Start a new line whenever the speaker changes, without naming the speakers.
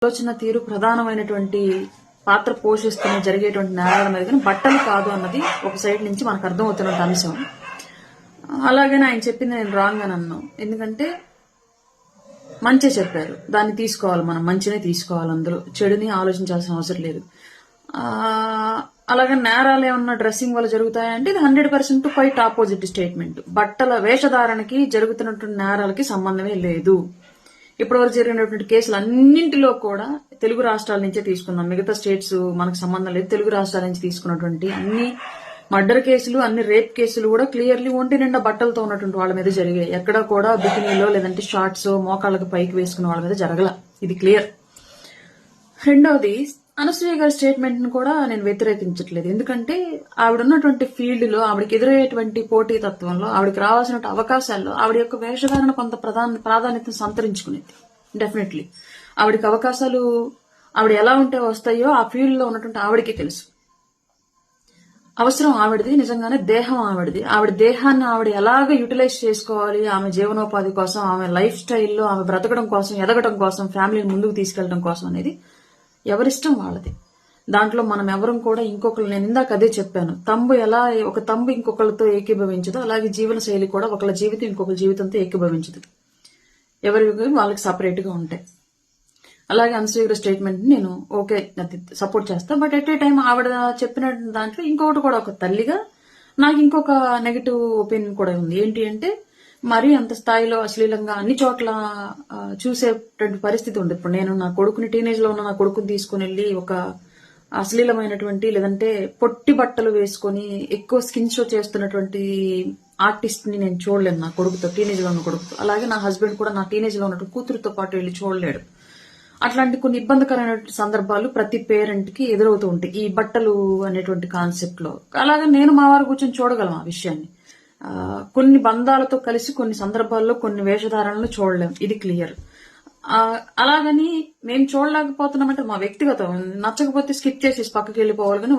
ఆలోచన తీరు ప్రధానమైనటువంటి పాత్ర పోషిస్తున్న జరిగేటువంటి నేరాల మీద కానీ బట్టలు కాదు అన్నది ఒక సైడ్ నుంచి మనకు అర్థమవుతున్న అంశం. అలాగని ఆయన చెప్పింది నేను రాంగ్ అని అన్నాను. ఎందుకంటే మంచి చెప్పారు, దాన్ని తీసుకోవాలి, మనం మంచినే తీసుకోవాలి, అందులో చెడుని ఆలోచించాల్సిన అవసరం లేదు. అలాగే నేరాలు ఏమన్నా డ్రెస్సింగ్ వల్ల జరుగుతాయంటే ఇది 100% క్వైట్ ఆపోజిట్ స్టేట్మెంట్. బట్టల వేషధారణకి జరుగుతున్నటువంటి నేరాలకి సంబంధమే లేదు. ఇప్పటివరకు జరిగినటువంటి కేసులు అన్నింటిలో కూడా తెలుగు రాష్ట్రాల నుంచే తీసుకున్నాం. మిగతా స్టేట్స్ మనకు సంబంధం లేదు. తెలుగు రాష్ట్రాల నుంచి తీసుకున్నటువంటి అన్ని మర్డర్ కేసులు, అన్ని రేప్ కేసులు కూడా క్లియర్లీ ఒంటి నిండా బట్టలతో ఉన్నటువంటి వాళ్ళ మీద జరిగాయి. ఎక్కడ కూడా బికినీలో లేదంటే షార్ట్స్ మోకాళ్ళకి పైకి వేసుకున్న వాళ్ళ మీద జరగల. ఇది క్లియర్. రెండవది, అనసూయ గారి స్టేట్మెంట్ ను కూడా నేను వ్యతిరేకించట్లేదు. ఎందుకంటే ఆవిడ ఉన్నటువంటి ఫీల్డ్ లో, ఆవిడకి ఎదురయ్యేటువంటి పోటీ తత్వంలో, ఆవిడకి రావాల్సిన అవకాశాల్లో ఆవిడ యొక్క వేషధారణ కొంత ప్రాధాన్యతను సంతరించుకునేది. డెఫినెట్లీ ఆవిడకి అవకాశాలు ఆవిడ ఎలా ఉంటే వస్తాయో ఆ ఫీల్డ్ లో ఉన్నటువంటి ఆవిడకి తెలుసు. అవసరం ఆవిడది, నిజంగానే దేహం ఆవిడది. ఆవిడ దేహాన్ని ఆవిడ ఎలాగ యూటిలైజ్ చేసుకోవాలి, ఆమె జీవనోపాధి కోసం, ఆమె లైఫ్ స్టైల్లో ఆమె బ్రతకడం కోసం, ఎదగడం కోసం, ఫ్యామిలీని ముందుకు తీసుకెళ్లడం కోసం అనేది ఎవరిష్టం వాళ్ళది. దాంట్లో మనం ఎవరం కూడా ఇంకొకరు, నేను ఇందాక అదే చెప్పాను, ఒక తంబు ఇంకొకరితో ఏకీభవించదు, అలాగే జీవన శైలి కూడా ఒకళ్ళ జీవితం ఇంకొకరి జీవితంతో ఏకీభవించదు. ఎవరి వాళ్ళకి సపరేట్ గా ఉంటాయి. అలాగే అనసూయ స్టేట్మెంట్ నేను ఓకే సపోర్ట్ చేస్తా. బట్ ఎట్ ఏ టైం ఆవిడ చెప్పిన దాంట్లో ఇంకొకటి కూడా, ఒక తల్లిగా నాకు ఇంకొక నెగటివ్ ఒపీనియన్ కూడా ఉంది. ఏంటి అంటే మరీ అంత స్థాయిలో అశ్లీలంగా అన్ని చోట్ల చూసేటువంటి పరిస్థితి ఉంది. ఇప్పుడు నేను నా కొడుకుని, టీనేజ్ లో ఉన్న నా కొడుకుని తీసుకుని వెళ్ళి ఒక అశ్లీలమైనటువంటి లేదంటే పొట్టి బట్టలు వేసుకొని ఎక్కువ స్కిన్ షో చేస్తున్నటువంటి ఆర్టిస్ట్ ని నేను చూడలేను నా కొడుకుతో, టీనేజ్ లో ఉన్న కొడుకుతో. అలాగే నా హస్బెండ్ కూడా నా టీనేజ్ లో ఉన్నటువంటి కూతురుతో పాటు వెళ్ళి చూడలేడు. అట్లాంటి కొన్ని ఇబ్బందికరమైన సందర్భాలు ప్రతి పేరెంట్ కి ఎదురవుతూ ఉంటాయి ఈ బట్టలు అనేటువంటి కాన్సెప్ట్ లో. అలాగే నేను మా వారు కూర్చొని చూడగలం ఆ విషయాన్ని. కొన్ని బంధాలతో కలిసి కొన్ని సందర్భాల్లో కొన్ని వేషధారణలు చూడలేం, ఇది క్లియర్. అలాగని మేము చూడలేకపోతున్నామంటే మా వ్యక్తిగతం, నచ్చకపోతే స్కిప్ చేసి పక్కకి వెళ్ళిపోవాలి. కానీ